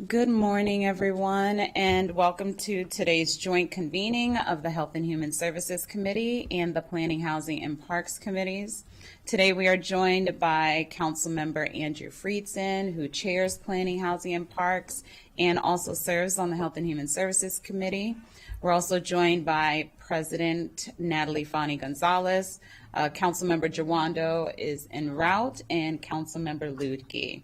Good morning, everyone, and welcome to today's joint convening of the Health and Human Services Committee and the Planning, Housing, and Parks Committees. Today we are joined by Councilmember Andrew Friedson, who chairs Planning, Housing, and Parks and also serves on the Health and Human Services Committee. We're also joined by President Natalie Fani Gonzalez, Councilmember Jawando is en route, and Councilmember Ludke.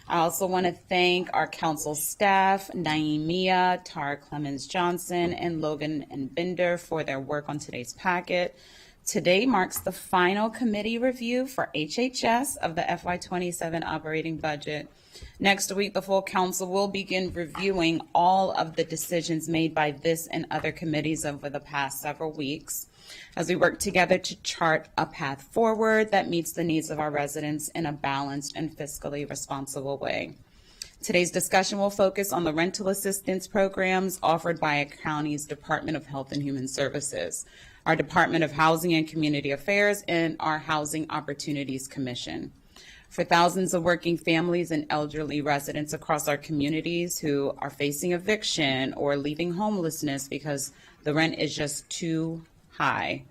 I also want to thank our council staff, Naimia, Tara Clemens-Johnson, and Logan and Bender for their work on today's packet. Today marks the final committee review for HHS of the FY27 operating budget. Next week, the full council will begin reviewing all of the decisions made by this and other committees over the past several weeks, as we work together to chart a path forward that meets the needs of our residents in a balanced and fiscally responsible way. Today's discussion will focus on the rental assistance programs offered by a county's Department of Health and Human Services, our Department of Housing and Community Affairs, and our Housing Opportunities Commission. For thousands of working families and elderly residents across our communities who are facing eviction or leaving homelessness because the rent is just too high.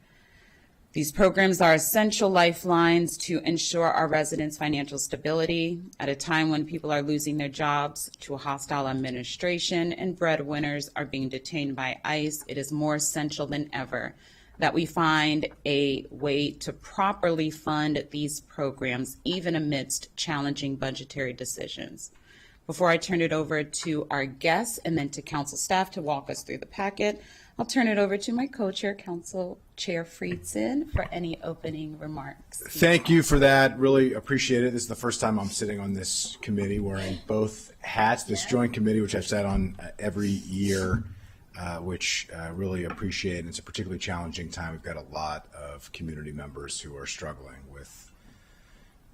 These programs are essential lifelines to ensure our residents' financial stability at a time when people are losing their jobs to a hostile administration and breadwinners are being detained by ICE. It is more essential than ever that we find a way to properly fund these programs, even amidst challenging budgetary decisions. Before I turn it over to our guests and then to council staff to walk us through the packet, I'll turn it over to my co-chair, Council Chair Friedson, for any opening remarks. Thank you for that. Really appreciate it. This is the first time I'm sitting on this committee wearing both hats, this joint committee, which I've sat on every year, which I really appreciate. And it's a particularly challenging time. We've got a lot of community members who are struggling with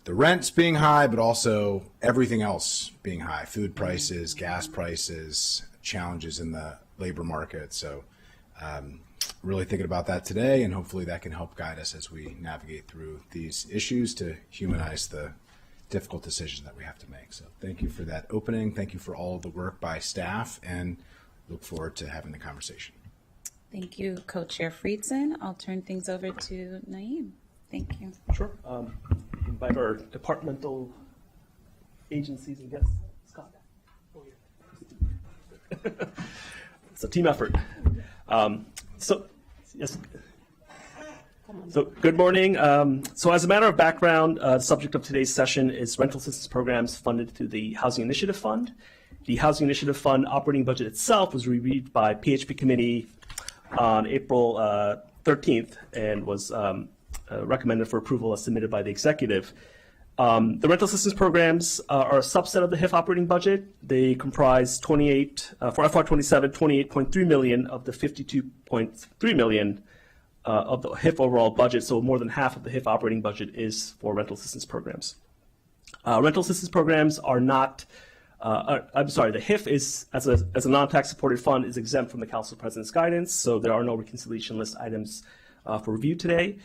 the rents being high, but also everything else being high, food prices, gas prices, challenges in the labor market. So really thinking about that today, and hopefully that can help guide us as we navigate through these issues to humanize the difficult decisions that we have to make. So thank you for that opening. Thank you for all of the work by staff, and look forward to having the conversation. Thank you, Co-Chair Friedson. I'll turn things over to Naeem. Thank you. Sure. Invite our departmental agencies and guests. Scott. It's a team effort. So good morning. So as a matter of background, the subject of today's session is rental assistance programs funded through the Housing Initiative Fund. The Housing Initiative Fund operating budget itself was reviewed by PHP Committee on April 13th and was recommended for approval as submitted by the executive. The rental assistance programs are a subset of the HIF operating budget. They comprise for FY27, 28.3 million of the 52.3 million of the HIF overall budget. So more than half of the HIF operating budget is for rental assistance programs. Rental assistance programs are not, the HIF is, as a non-tax supported fund, is exempt from the Council President's guidance. So there are no reconciliation list items for review today.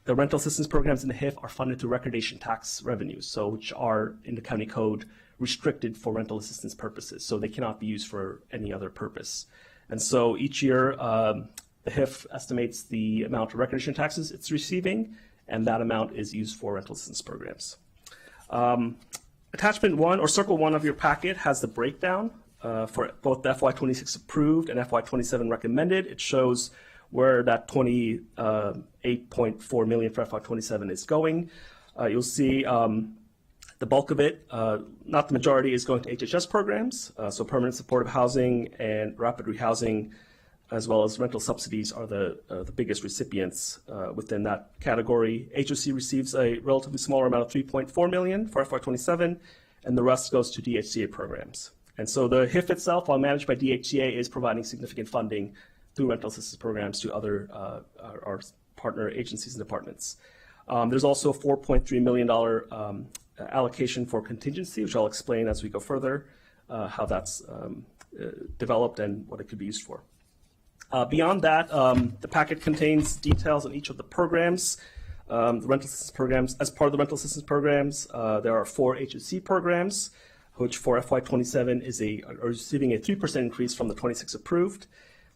The rental assistance programs in the HIF are funded through recordation tax revenues, so which are in the county code restricted for rental assistance purposes, so they cannot be used for any other purpose. And so each year, the HIF estimates the amount of recordation taxes it's receiving, and that amount is used for rental assistance programs. Attachment 1, or Circle 1 of your packet, has the breakdown for both the FY26 approved and FY27 recommended. It shows where that 28.4 million for FY27 is going. You'll see the bulk of it, not the majority, is going to HHS programs. So permanent supportive housing and rapid rehousing, as well as rental subsidies, are the biggest recipients within that category. HOC receives a relatively smaller amount of 3.4 million for FY27, and the rest goes to DHCA programs. And so the HIF itself, while managed by DHCA, is providing significant funding through rental assistance programs to other our partner agencies and departments. There's also a $4.3 million allocation for contingency, which I'll explain as we go further, how that's developed and what it could be used for. Beyond that, the packet contains details on each of the programs. The rental assistance programs, as part of the rental assistance programs, there are 4 HHC programs. which for FY27 is are receiving a 3% increase from the 26 approved.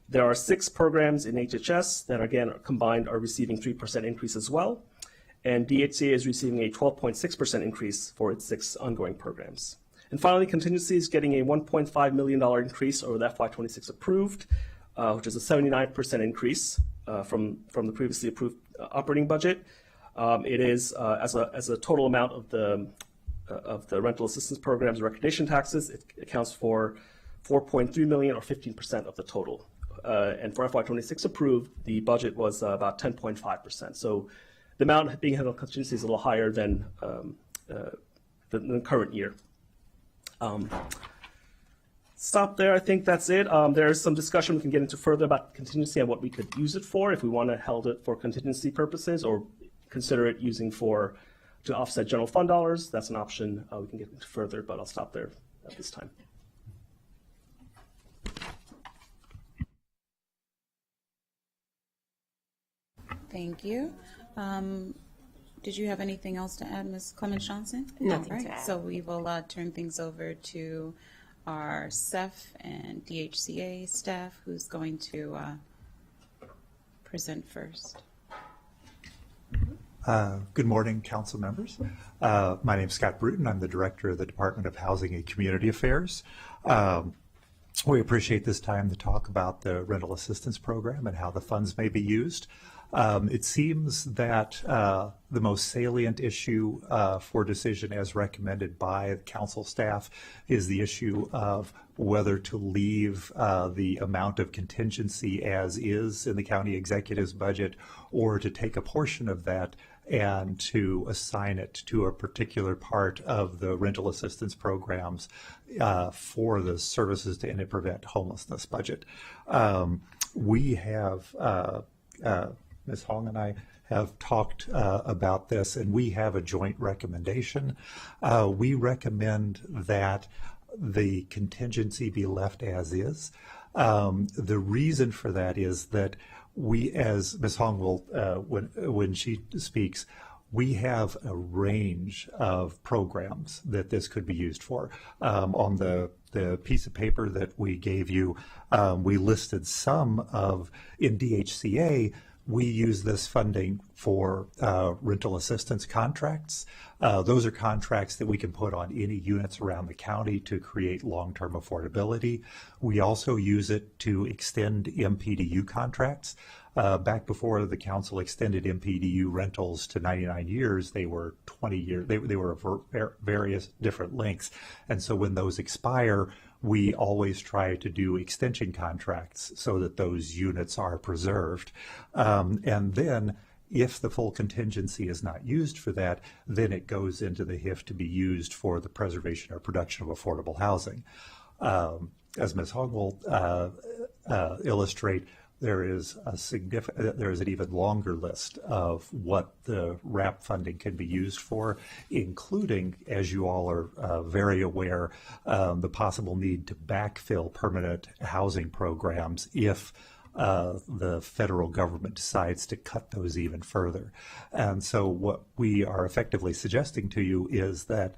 There are 6 programs in HHS that, again, combined are receiving 3% increase as well. And DHCA is receiving a 12.6% increase for its 6 ongoing programs. And finally, contingency is getting a $1.5 million increase over the FY26 approved, which is a 79% increase from the previously approved operating budget. It is, as a total amount of the rental assistance programs recognition taxes, it accounts for $4.3 million or 15% of the total. And for FY26 approved, the budget was about 10.5%. So the amount being held on contingency is a little higher than the current year. Stop there. I think that's it. There's some discussion we can get into further about contingency and what we could use it for if we want to hold it for contingency purposes or consider it using to offset general fund dollars. That's an option we can get into further, but I'll stop there at this time. Thank you. Did you have anything else to add, Ms. Clemens-Johnson? Nothing All right, to add. so we will turn things over to our CEF and DHCA staff, who's going to present first. Good morning, council members. My name is Scott Bruton. I'm the director of the Department of Housing and Community Affairs. We appreciate this time to talk about the rental assistance program and how the funds may be used. It seems that the most salient issue for decision as recommended by the council staff is the issue of whether to leave the amount of contingency as is in the county executive's budget or to take a portion of that and to assign it to a particular part of the rental assistance programs for the services to end and prevent homelessness budget. We have Ms. Hong and I have talked about this, and we have a joint recommendation. We recommend that the contingency be left as is. The reason for that is that we, as Ms. Hong will, when she speaks, we have a range of programs that this could be used for. On the piece of paper that we gave you, we listed some of, in DHCA, we use this funding for rental assistance contracts. Those are contracts that we can put on any units around the county to create long-term affordability. We also use it to extend MPDU contracts. Back before the council extended MPDU rentals to 99 years, they were 20 years. They were of various different lengths. And so when those expire, we always try to do extension contracts so that those units are preserved. And then if the full contingency is not used for that, then it goes into the HIF to be used for the preservation or production of affordable housing. As Ms. Hogg will illustrate, there is an even longer list of what the RAP funding can be used for, including, as you all are very aware, the possible need to backfill permanent housing programs if the federal government decides to cut those even further. And so what we are effectively suggesting to you is that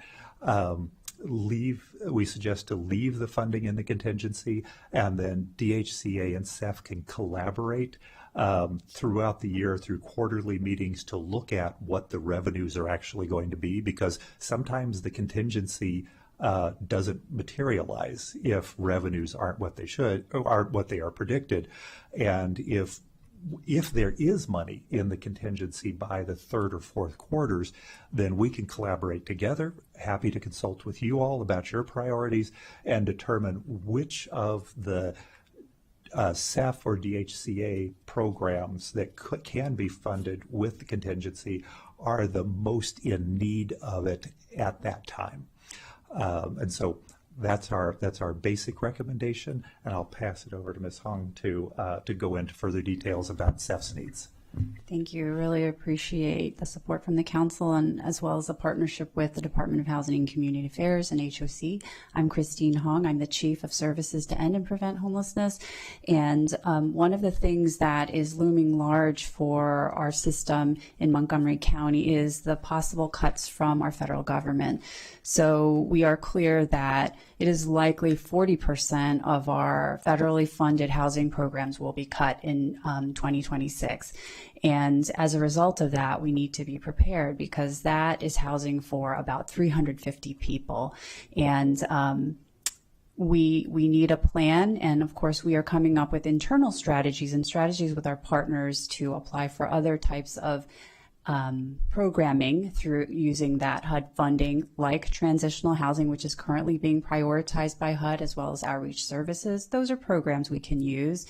we suggest to leave the funding in the contingency, and then DHCA and CEF can collaborate throughout the year through quarterly meetings to look at what the revenues are actually going to be, because sometimes the contingency doesn't materialize if revenues aren't what they should, or aren't what they are predicted. And if there is money in the contingency by the third or fourth quarters, then we can collaborate together. Happy to consult with you all about your priorities and determine which of the CEF or DHCA programs that can be funded with the contingency are the most in need of it at that time. And so that's our basic recommendation, and I'll pass it over to Ms. Hong to go into further details about CEF's needs. Thank you. Really appreciate the support from the council and as well as the partnership with the Department of Housing and Community Affairs and HOC. I'm Christine Hong. I'm the Chief of Services to End and Prevent Homelessness. And one of the things that is looming large for our system in Montgomery County is the possible cuts from our federal government. So we are clear that it is likely 40% of our federally funded housing programs will be cut in 2026. And as a result of that, we need to be prepared because that is housing for about 350 people. And we need a plan. And of course, we are coming up with internal strategies and strategies with our partners to apply for other types of programming through using that HUD funding, like transitional housing, which is currently being prioritized by HUD, as well as outreach services. Those are programs we can use.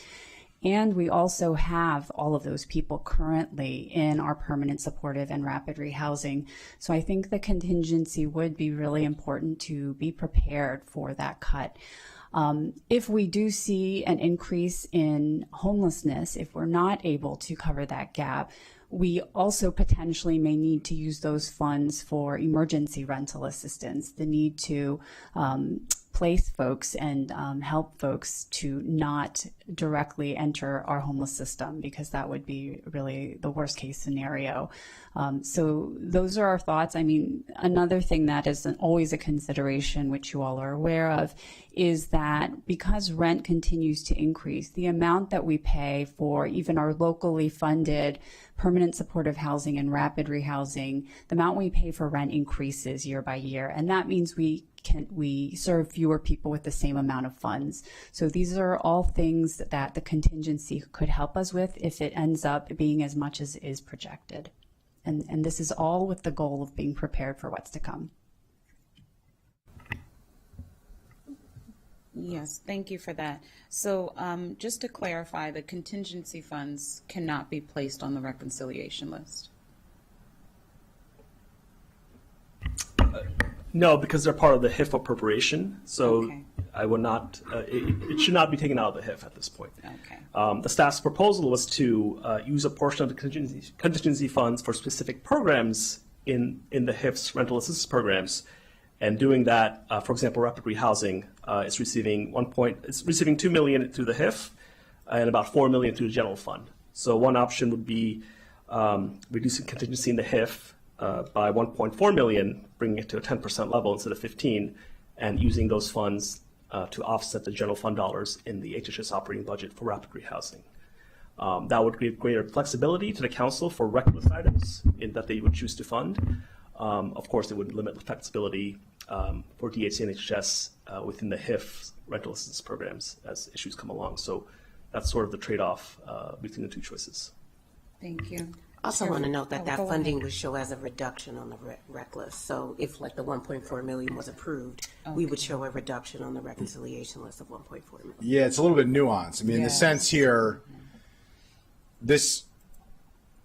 And we also have all of those people currently in our permanent supportive and rapid rehousing. So I think the contingency would be really important to be prepared for that cut. If we do see an increase in homelessness, if we're not able to cover that gap, we also potentially may need to use those funds for emergency rental assistance, the need to place folks and help folks to not directly enter our homeless system, because that would be really the worst case scenario. So those are our thoughts. I mean, another thing that is always a consideration, which you all are aware of, is that because rent continues to increase, the amount that we pay for even our locally funded permanent supportive housing and rapid rehousing, the amount we pay for rent increases year by year. And that means we serve fewer people with the same amount of funds. So these are all things that the contingency could help us with if it ends up being as much as is projected. And this is all with the goal of being prepared for what's to come. Yes, thank you for that. So just to clarify, the contingency funds cannot be placed on the reconciliation list. No, because they're part of the HIF appropriation, so Okay. I would not, it should not be taken out of the HIF at this point. Okay. The staff's proposal was to use a portion of the contingency funds for specific programs in the HIF's rental assistance programs. And doing that, for example, rapid rehousing is receiving $2 million through the HIF and about $4 million through the general fund. So one option would be reducing contingency in the HIF by $1.4 million, bringing it to a 10% level instead of 15, and using those funds to offset the general fund dollars in the HHS operating budget for rapid rehousing. That would give greater flexibility to the council for reckless items that they would choose to fund. Of course, it would limit the flexibility for DHC and HHS within the HIF rental assistance programs as issues come along. So that's sort of the trade-off between the two choices. Thank you. Also want to note that that go funding ahead. would show as a reduction on the rec list. So if like the 1.4 million was approved, we would show a reduction on the reconciliation list of 1.4 million. Yeah, it's a little bit nuanced. I mean, in the Yes. sense here, this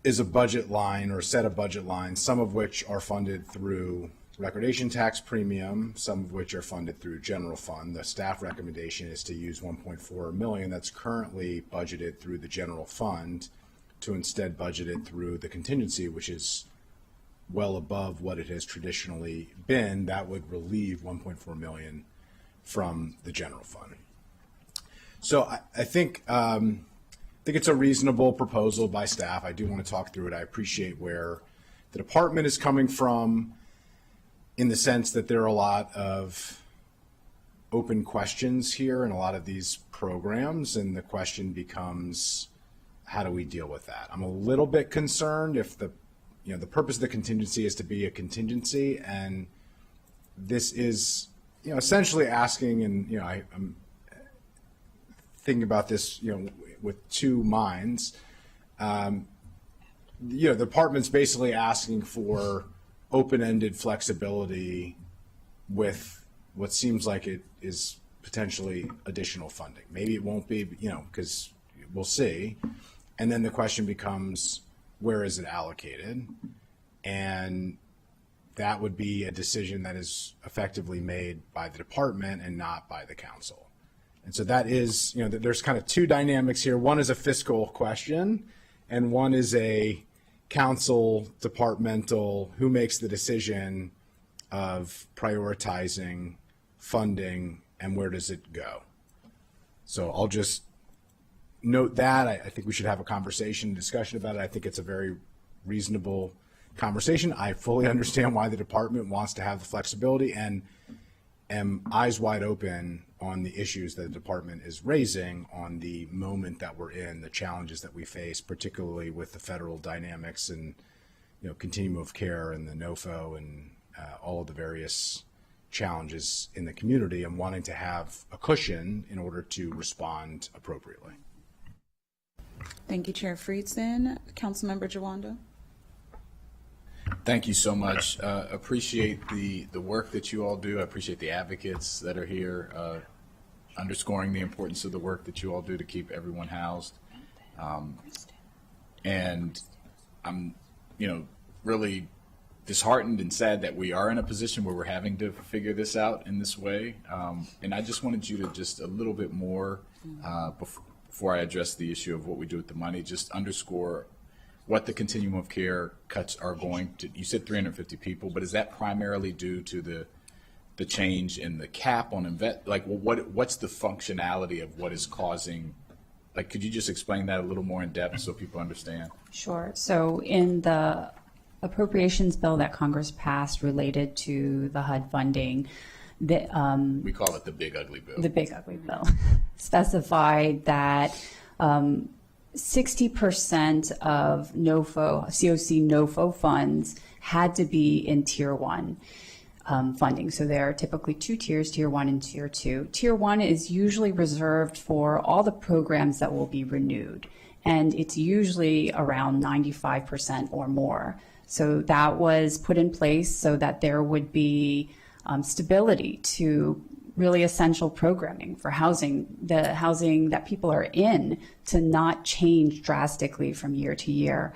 is a budget line or a set of budget lines, some of which are funded through recordation tax premium, some of which are funded through general fund. The staff recommendation is to use 1.4 million that's currently budgeted through the general fund to instead budget it through the contingency, which is well above what it has traditionally been. That would relieve 1.4 million from the general fund. So I think it's a reasonable proposal by staff. I do want to talk through it. I appreciate where the department is coming from in the sense that there are a lot of open questions here in a lot of these programs, and the question becomes, how do we deal with that? I'm a little bit concerned if the purpose of the contingency is to be a contingency, and this is, essentially asking, and, I'm thinking about this, with two minds. The department's basically asking for open-ended flexibility with what seems like it is potentially additional funding. Maybe it won't be, because we'll see. And then the question becomes, where is it allocated? And that would be a decision that is effectively made by the department and not by the council. And so that is, there's kind of two dynamics here. One is a fiscal question, and one is a council departmental who makes the decision of prioritizing funding and where does it go. So I'll just note that. I think we should have a conversation, discussion about it. I think it's a very reasonable conversation. I fully understand why the department wants to have the flexibility and am eyes wide open on the issues that the department is raising on the moment that we're in, the challenges that we face, particularly with the federal dynamics and, continuum of care and the NOFO and all of the various challenges in the community, and wanting to have a cushion in order to respond appropriately. Thank you, Chair Friedson. Councilmember Jawanda. Thank you so much. Appreciate the work that you all do. I appreciate the advocates that are here, underscoring the importance of the work that you all do to keep everyone housed. And I'm, really disheartened and sad that we are in a position where we're having to figure this out in this way. And I just wanted you to just a little bit more, before I address the issue of what we do with the money, just underscore what the continuum of care cuts are going to. You said 350 people, but is that primarily due to the change in the cap on what's the functionality of what is causing? Could you just explain that a little more in depth so people understand? Sure. So in the appropriations bill that Congress passed related to the HUD funding, We call it the Big Ugly Bill. The Big Ugly Bill specified that 60% of COC NOFO funds had to be in Tier 1 funding. So there are typically two tiers, Tier 1 and Tier 2. Tier 1 is usually reserved for all the programs that will be renewed, and it's usually around 95% or more. So that was put in place so that there would be stability to really essential programming for housing, the housing that people are in, to not change drastically from year to year.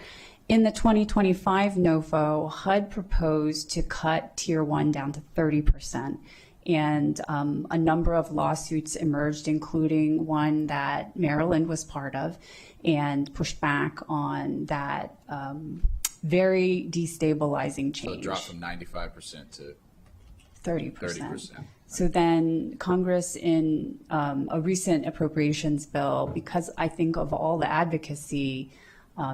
In the 2025 NOFO, HUD proposed to cut Tier 1 down to 30%. And a number of lawsuits emerged, including one that Maryland was part of, and pushed back on that very destabilizing change. So it dropped from 95% to 30%. So then Congress, in a recent appropriations bill, because I think of all the advocacy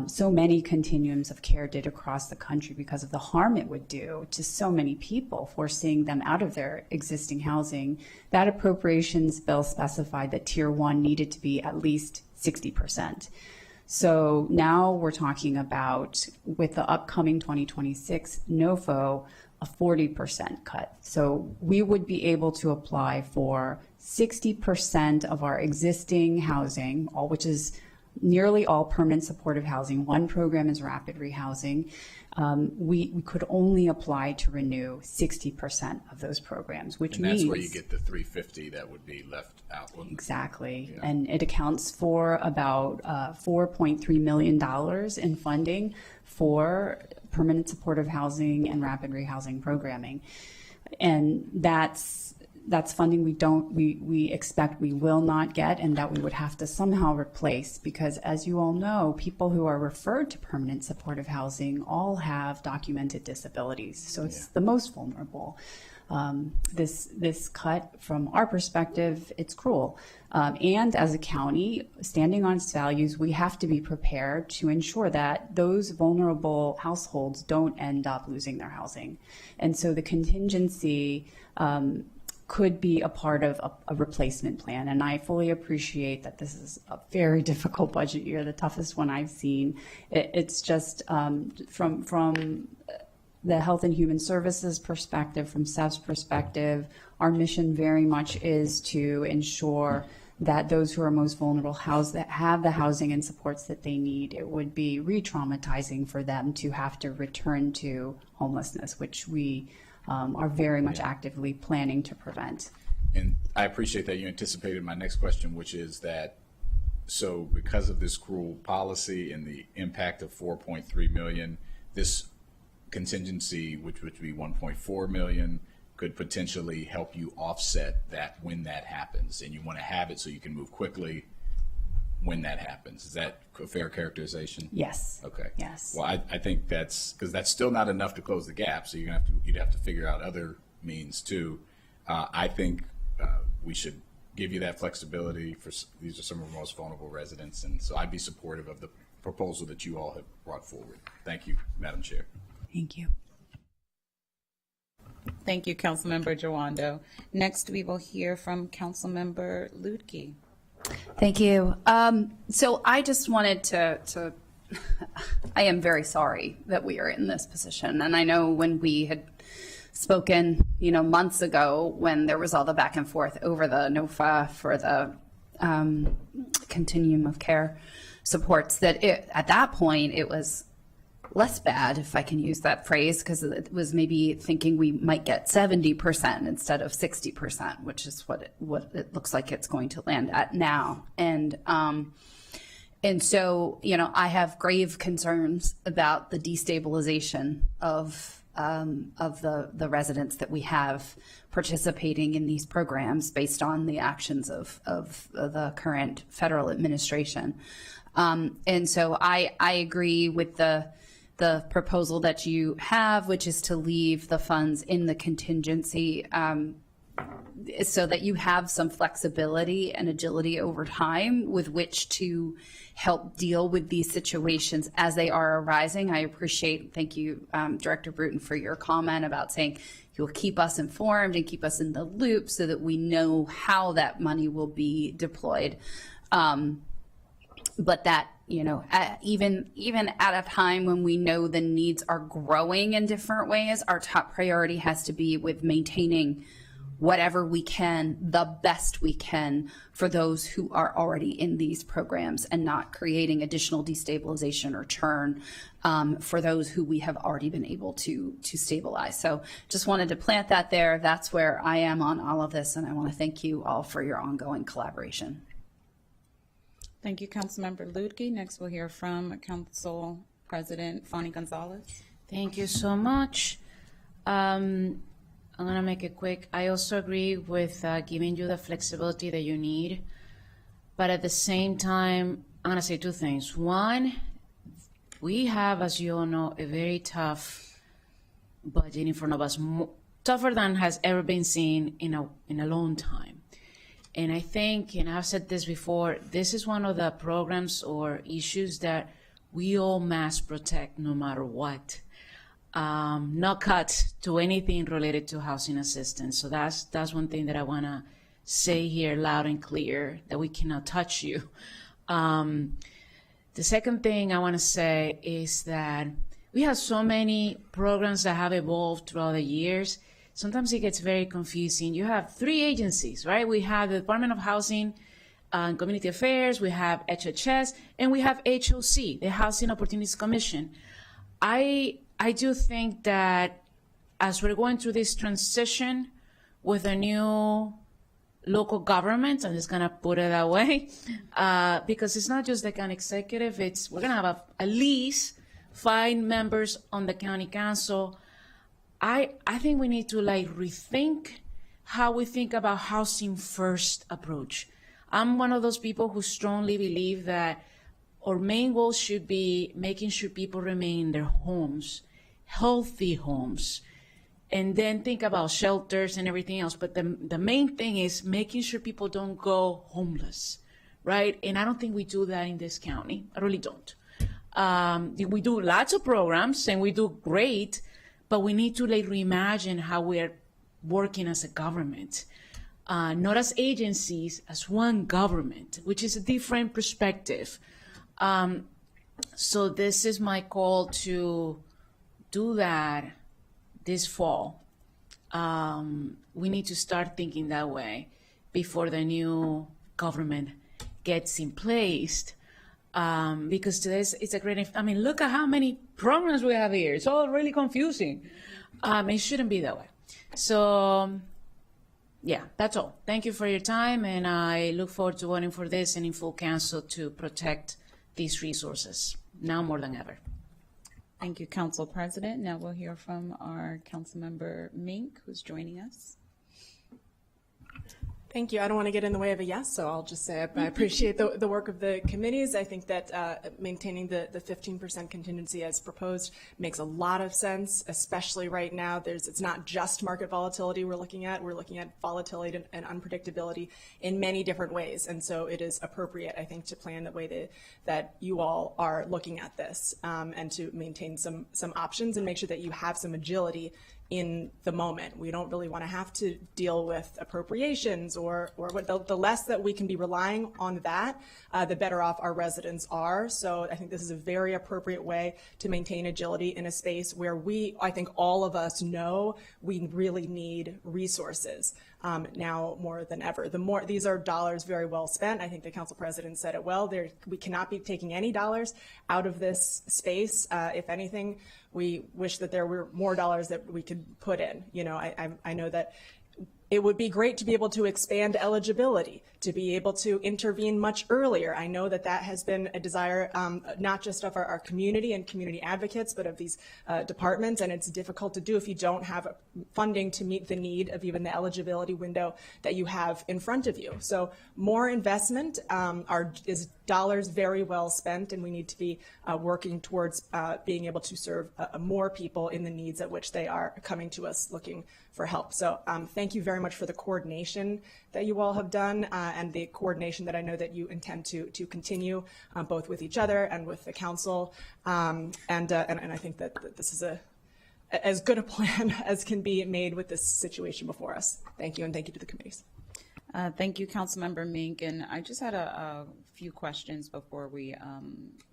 so many continuums of care did across the country because of the harm it would do to so many people, forcing them out of their existing housing, that appropriations bill specified that Tier 1 needed to be at least 60%. So now we're talking about, with the upcoming 2026 NOFO, a 40% cut. So we would be able to apply for 60% of our existing housing, which is nearly all permanent supportive housing. One program is rapid rehousing. We could only apply to renew 60% of those programs, which means... And that's where you get the 350 that would be left out. Exactly. Yeah. And it accounts for about $4.3 million in funding for permanent supportive housing and rapid rehousing programming. And that's funding we expect we will not get, and that we would have to somehow replace, because as you all know, people who are referred to permanent supportive housing all have documented disabilities. So it's the most vulnerable. This cut, from our perspective, it's cruel. And as a county, standing on its values, we have to be prepared to ensure that those vulnerable households don't end up losing their housing. And so the contingency could be a part of a replacement plan. And I fully appreciate that this is a very difficult budget year, the toughest one I've seen. It's just from the Health and Human Services perspective, from SEF's perspective, our mission very much is to ensure that those who are most vulnerable that have the housing and supports that they need. It would be re-traumatizing for them to have to return to homelessness, which we are very much actively planning to prevent. And I appreciate that you anticipated my next question, which is that, so because of this cruel policy and the impact of 4.3 million, this contingency, which would be 1.4 million, could potentially help you offset that when that happens. And you want to have it so you can move quickly when that happens. Is that a fair characterization? Yes. Okay. Yes. Well, I think that's because that's still not enough to close the gap. So you'd have to figure out other means too. I think we should give you that flexibility these are some of our most vulnerable residents, and so I'd be supportive of the proposal that you all have brought forward. Thank you, Madam Chair. Thank you. Thank you, Councilmember Jawando. Next, we will hear from Councilmember Lutke. Thank you. So I just wanted to I am very sorry that we are in this position. And I know when we had spoken, months ago when there was all the back and forth over the NOFA for the continuum of care supports, that at that point it was less bad, if I can use that phrase, because it was maybe thinking we might get 70% instead of 60%, which is what it looks like it's going to land at now. And so, I have grave concerns about the destabilization of the residents that we have participating in these programs based on the actions of the current federal administration. And so I agree with the proposal that you have, which is to leave the funds in the contingency so that you have some flexibility and agility over time with which to help deal with these situations as they are arising. I appreciate, thank you, Director Bruton, for your comment about saying you'll keep us informed and keep us in the loop so that we know how that money will be deployed. But that, even at a time when we know the needs are growing in different ways, our top priority has to be with maintaining whatever we can, the best we can for those who are already in these programs and not creating additional destabilization or churn for those who we have already been able to stabilize. So just wanted to plant that there. That's where I am on all of this, and I want to thank you all for your ongoing collaboration. Thank you, Councilmember Lutke. Next, we'll hear from Council President Fanny Gonzalez. Thank you so much. I'm going to make it quick. I also agree with giving you the flexibility that you need. But at the same time, I'm going to say two things. One, we have, as you all know, a very tough budget in front of us, tougher than has ever been seen in a long time. And I think, and I've said this before, this is one of the programs or issues that we all must protect no matter what. Not cut to anything related to housing assistance. So that's one thing that I want to say here loud and clear, that we cannot touch you. The second thing I want to say is that we have so many programs that have evolved throughout the years. Sometimes it gets very confusing. You have three agencies, right? We have the Department of Housing and Community Affairs, we have HHS, and we have HOC, the Housing Opportunities Commission. I do think that as we're going through this transition with a new local government, I'm just gonna put it that way, because it's not just the county executive, we're gonna have at least 5 members on the county council. I think we need to rethink how we think about housing first approach. I'm one of those people who strongly believe that our main goal should be making sure people remain in their homes, healthy homes, and then think about shelters and everything else. But the main thing is making sure people don't go homeless, right? And I don't think we do that in this county. I really don't. We do lots of programs and we do great, but we need to reimagine how we're working as a government, not as agencies, as one government, which is a different perspective. So this is my call to do that this fall. We need to start thinking that way before the new government gets in place. Because today it's a great, look at how many programs we have here. It's all really confusing. It shouldn't be that way. So, yeah, that's all. Thank you for your time, and I look forward to voting for this and in full council to protect these resources, now more than ever. Thank you, Council President. Now we'll hear from our Councilmember Mink, who's joining us. Thank you. I don't want to get in the way of a yes, so I'll just say I appreciate the work of the committees. I think that maintaining the 15% contingency as proposed makes a lot of sense, especially right now. It's not just market volatility we're looking at. We're looking at volatility and unpredictability in many different ways. And so it is appropriate, I think, to plan the way that you all are looking at this and to maintain some options and make sure that you have some agility in the moment. We don't really want to have to deal with appropriations or what the less that we can be relying on that, the better off our residents are. So I think this is a very appropriate way to maintain agility in a space where I think all of us know we really need resources now more than ever. These are dollars very well spent. I think the council president said it well. We cannot be taking any dollars out of this space. If anything, we wish that there were more dollars that we could put in. You know, I know that it would be great to be able to expand eligibility, to be able to intervene much earlier. I know that has been a desire not just of our community and community advocates, but of these departments, and it's difficult to do if you don't have funding to meet the need of even the eligibility window that you have in front of you. So more investment is dollars very well spent, and we need to be working towards being able to serve more people in the needs at which they are coming to us looking for help. So thank you very much for the coordination that you all have done and the coordination that I know that you intend to continue both with each other and with the council. And I think that this is as good a plan as can be made with this situation before us. Thank you, and thank you to the committees. Thank you, Councilmember Mink. And I just had a few questions before we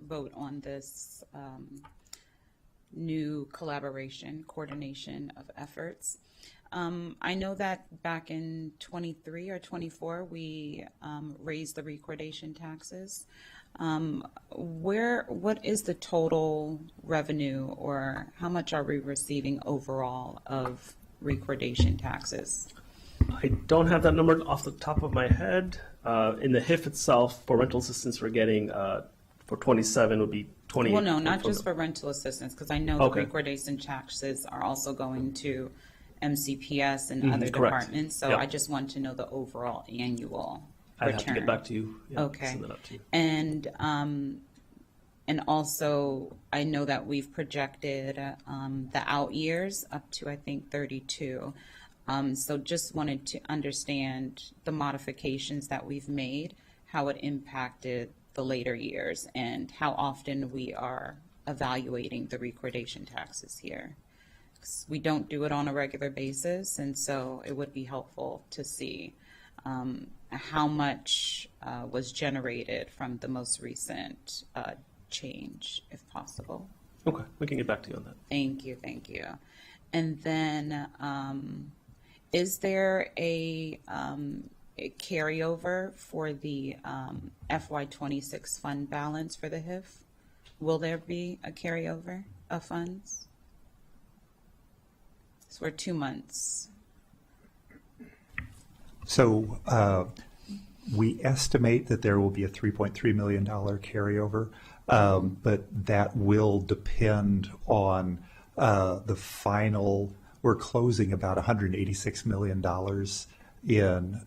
vote on this new coordination of efforts. I know that back in 23 or 24, we raised the recordation taxes. What is the total revenue, or how much are we receiving overall of recordation taxes? I don't have that number off the top of my head. In the HIF itself, for rental assistance, we're getting for 27 would be 28. Well, no, not just for rental assistance, because I know the recordation taxes are also going to MCPS and other departments. So I just want to know the overall annual return. I'd have to get back to you. Yeah, okay. Send that up to you. And also, I know that we've projected the out years up to, I think, 32. So just wanted to understand the modifications that we've made, how it impacted the later years, and how often we are evaluating the recordation taxes here. We don't do it on a regular basis, and so it would be helpful to see how much was generated from the most recent change, if possible. Okay, we can get back to you on that. Thank you, thank you. And then, is there a carryover for the FY26 fund balance for the HIF? Will there be a carryover of funds? So we're 2 months. So we estimate that there will be a $3.3 million carryover, but that will depend on the final. We're closing about $186 million in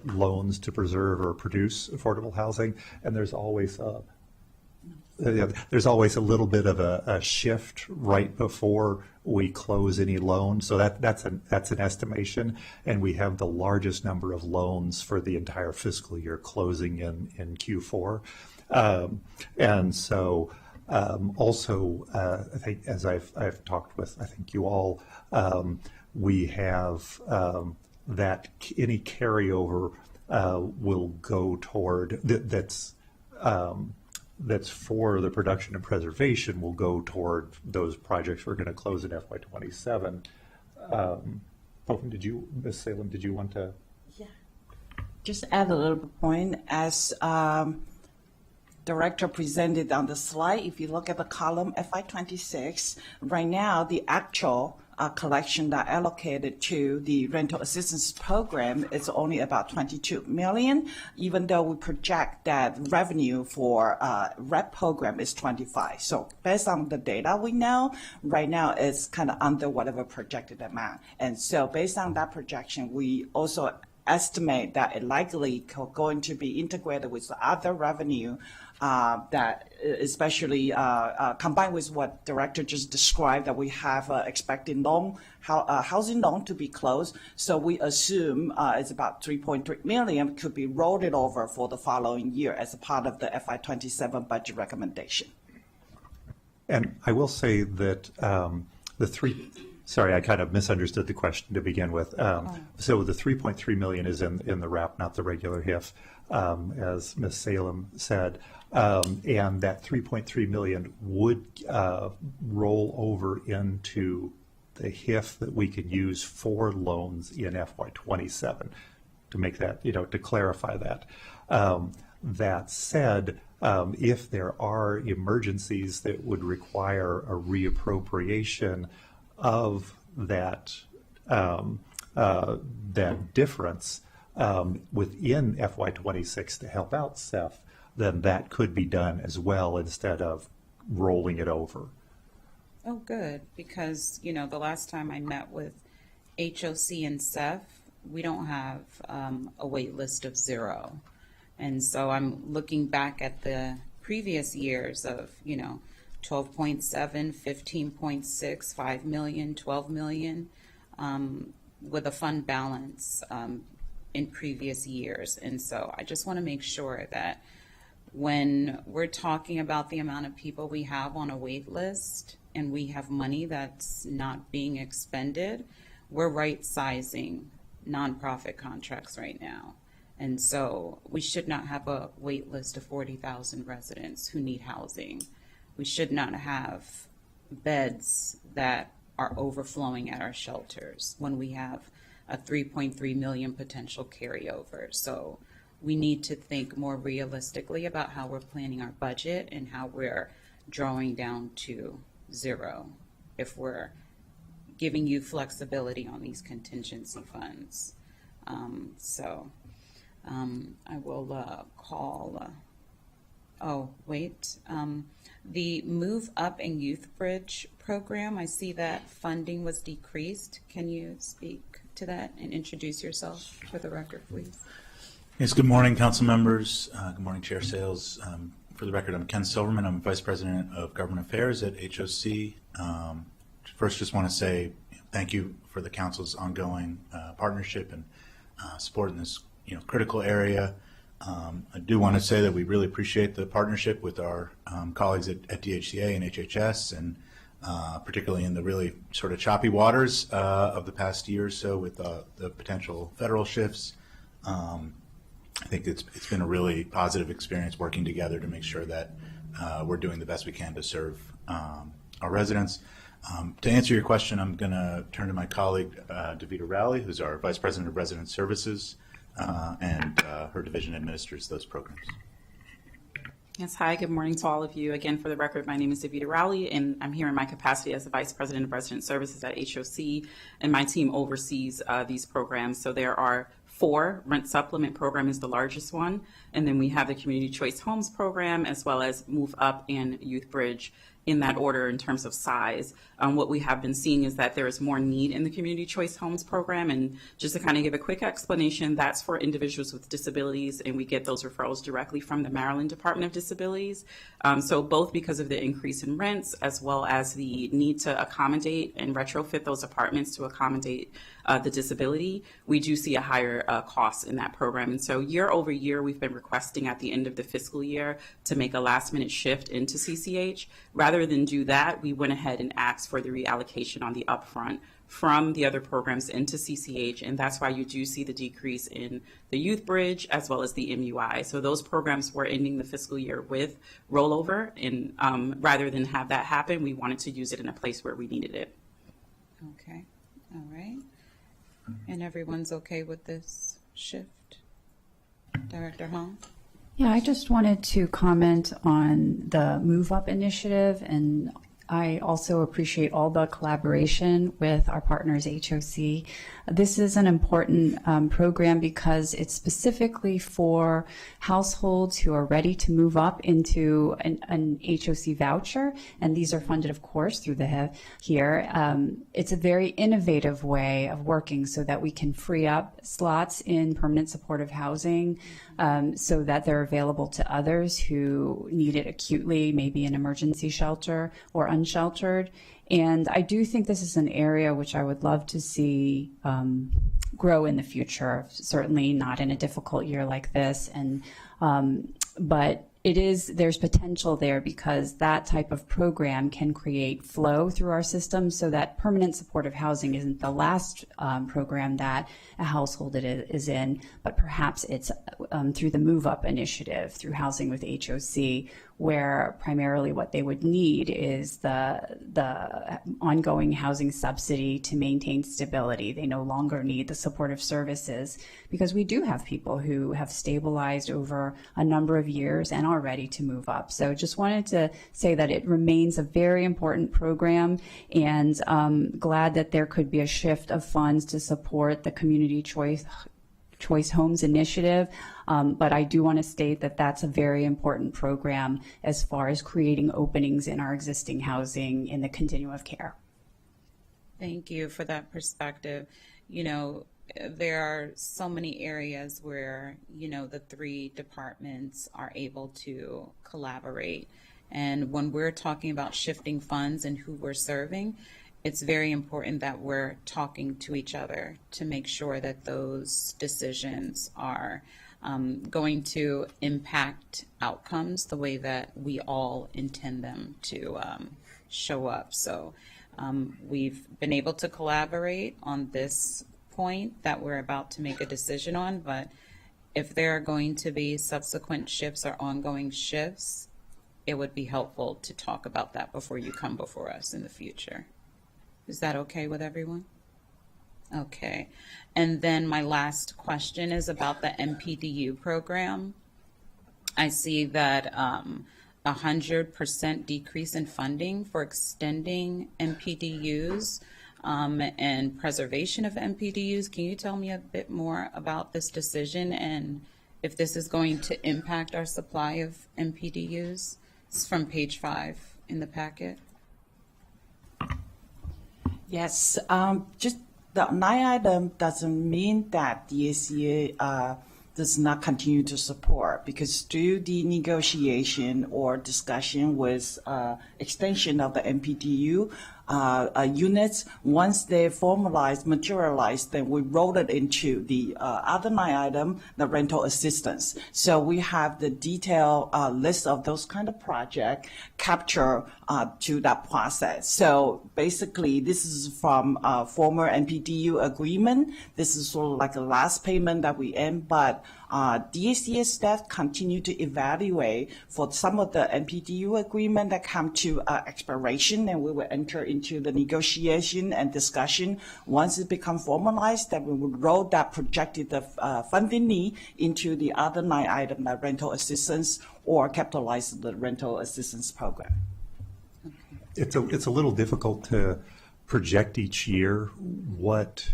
loans to preserve or produce affordable housing, and there's always a little bit of a shift right before we close any loan. So that's an estimation, and we have the largest number of loans for the entire fiscal year closing in Q4. And so also, I think as I've talked with, I think you all, we have that any carryover will go toward that's for the production and preservation will go toward those projects we're going to close in FY27. Ms. Salem, did you want to? Yeah. Just add a little point. As Director presented on the slide, if you look at the column FY26, right now the actual collection that allocated to the rental assistance program is only about 22 million, even though we project that revenue for REP program is 25. So based on the data we know, right now it's kind of under whatever projected amount. And so based on that projection, we also estimate that it likely going to be integrated with the other revenue that especially combined with what Director just described, that we have expecting housing loan to be closed. So we assume it's about 3.3 million could be rolled it over for the following year as a part of the FY27 budget recommendation. And I will say that sorry, I kind of misunderstood the question to begin with. So the 3.3 million is in the RAP, not the regular HIF, as Ms. Salem said. And that 3.3 million would roll over into the HIF that we can use for loans in FY27, to make that, to clarify that. That said, if there are emergencies that would require a reappropriation of that difference within FY26 to help out CEF, then that could be done as well instead of rolling it over. Oh, good, because, the last time I met with HOC and CEF, we don't have a wait list of 0. And so I'm looking back at the previous years of, 12.7, 15.6, 5 million, 12 million, with a fund balance in previous years. And so I just want to make sure that when we're talking about the amount of people we have on a wait list and we have money that's not being expended, we're right sizing nonprofit contracts right now. And so we should not have a wait list of 40,000 residents who need housing. We should not have beds that are overflowing at our shelters when we have a 3.3 million potential carryover. So we need to think more realistically about how we're planning our budget and how we're drawing down to 0 if we're giving you flexibility on these contingency funds. I will call, the Move Up and Youth Bridge program, I see that funding was decreased. Can you speak to that and introduce yourself for the record, please? Yes, good morning, council members. Good morning, Chair Sales. For the record, I'm Ken Silverman. I'm Vice President of Government Affairs at HOC. First, just want to say thank you for the council's ongoing partnership and support in this critical area. I do want to say that we really appreciate the partnership with our colleagues at DHCA and HHS, and particularly in the really sort of choppy waters of the past year or so with the potential federal shifts. I think it's been a really positive experience working together to make sure that we're doing the best we can to serve our residents. To answer your question, I'm going to turn to my colleague, Davita Rowley, who's our Vice President of Resident Services, and her division administers those programs. Yes, hi, good morning to all of you. Again, for the record, my name is Davita Rowley, and I'm here in my capacity as the Vice President of Resident Services at HOC, and my team oversees these programs. So there are 4. Rent Supplement program is the largest one, and then we have the Community Choice Homes program, as well as Move Up and Youth Bridge, in that order in terms of size. What we have been seeing is that there is more need in the Community Choice Homes program, and just to kind of give a quick explanation, that's for individuals with disabilities, and we get those referrals directly from the Maryland Department of Disabilities. So both because of the increase in rents, as well as the need to accommodate and retrofit those apartments to accommodate the disability, we do see a higher cost in that program. And so year over year, we've been requesting at the end of the fiscal year to make a last minute shift into CCH. Rather than do that, we went ahead and asked for the reallocation on the upfront from the other programs into CCH, and that's why you do see the decrease in the Youth Bridge as well as the MUI. So those programs were ending the fiscal year with rollover, and rather than have that happen, we wanted to use it in a place where we needed it. Okay, all right. And everyone's okay with this shift? Director Hong? Yeah, I just wanted to comment on the Move Up initiative, and I also appreciate all the collaboration with our partners, HOC. This is an important program because it's specifically for households who are ready to move up into an HOC voucher, and these are funded, of course, through the here. It's a very innovative way of working so that we can free up slots in permanent supportive housing so that they're available to others who need it acutely, maybe an emergency shelter or unsheltered. And I do think this is an area which I would love to see grow in the future, certainly not in a difficult year like this. And but there's potential there because that type of program can create flow through our system so that permanent supportive housing isn't the last program that a household is in, but perhaps it's through the Move Up initiative, through Housing with HOC, where primarily what they would need is the ongoing housing subsidy to maintain stability. They no longer need the supportive services because we do have people who have stabilized over a number of years and are ready to move up. So just wanted to say that it remains a very important program, and glad that there could be a shift of funds to support the Community Choice Homes initiative. But I do want to state that that's a very important program as far as creating openings in our existing housing in the continuum of care. Thank you for that perspective. You know, there are so many areas where, you know, the three departments are able to collaborate. And when we're talking about shifting funds and who we're serving, it's very important that we're talking to each other to make sure that those decisions are going to impact outcomes the way that we all intend them to show up. So we've been able to collaborate on this point that we're about to make a decision on, but if there are going to be subsequent shifts or ongoing shifts, it would be helpful to talk about that before you come before us in the future. Is that okay with everyone? Okay. And then my last question is about the MPDU program. I see that 100% decrease in funding for extending MPDUs and preservation of MPDUs. Can you tell me a bit more about this decision and if this is going to impact our supply of MPDUs? It's from page 5 in the packet. Yes, just the line item doesn't mean that the ACA does not continue to support, because through the negotiation or discussion with extension of the MPDU units, once they formalized, materialized, then we rolled it into the other line item, the rental assistance. So we have the detailed list of those kind of projects capture to that process. So basically, this is from former MPDU agreement. This is sort of like a last payment that we end, but DACA staff continue to evaluate for some of the MPDU agreement that come to expiration, and we will enter into the negotiation and discussion. Once it becomes formalized, then we will roll that projected funding need into the other line item, like rental assistance, or capitalize the rental assistance program. It's a little difficult to project each year what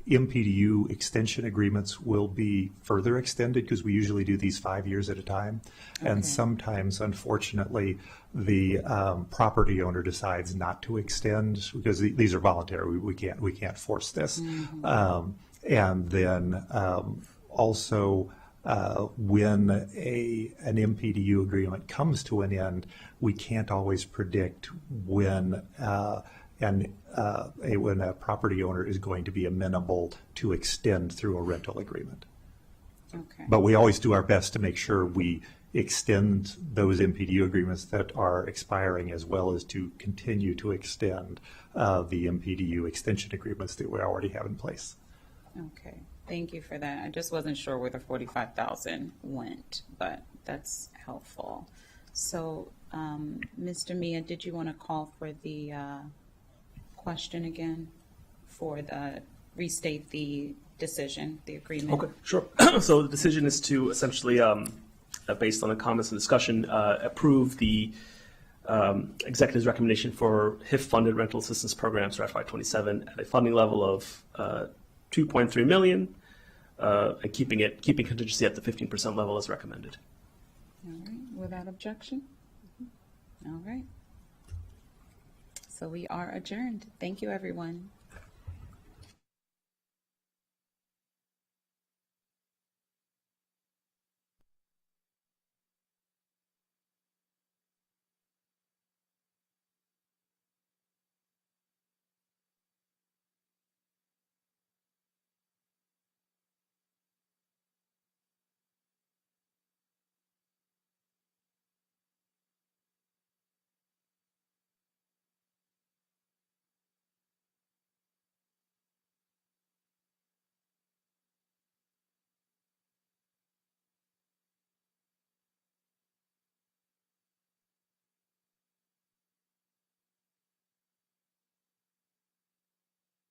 MPDU extension agreements will be further extended, because we usually do these 5 years at a time. Okay. And sometimes, unfortunately, the property owner decides not to extend because these are voluntary. We can't force this. Mm-hmm. And then also when an MPDU agreement comes to an end, we can't always predict when when a property owner is going to be amenable to extend through a rental agreement. Okay. But we always do our best to make sure we extend those MPDU agreements that are expiring, as well as to continue to extend the MPDU extension agreements that we already have in place. Okay, thank you for that. I just wasn't sure where the $45,000 went, but that's helpful. So, Mr. Mia, did you want to call for the question again for the restate the decision, the agreement? Okay, sure. So the decision is to essentially based on the comments and discussion, approve the executive's recommendation for HIF-funded rental assistance programs for FY27 at a funding level of $2.3 million, and keeping contingency at the 15% level as recommended. All right, without objection? All right. So we are adjourned. Thank you, everyone.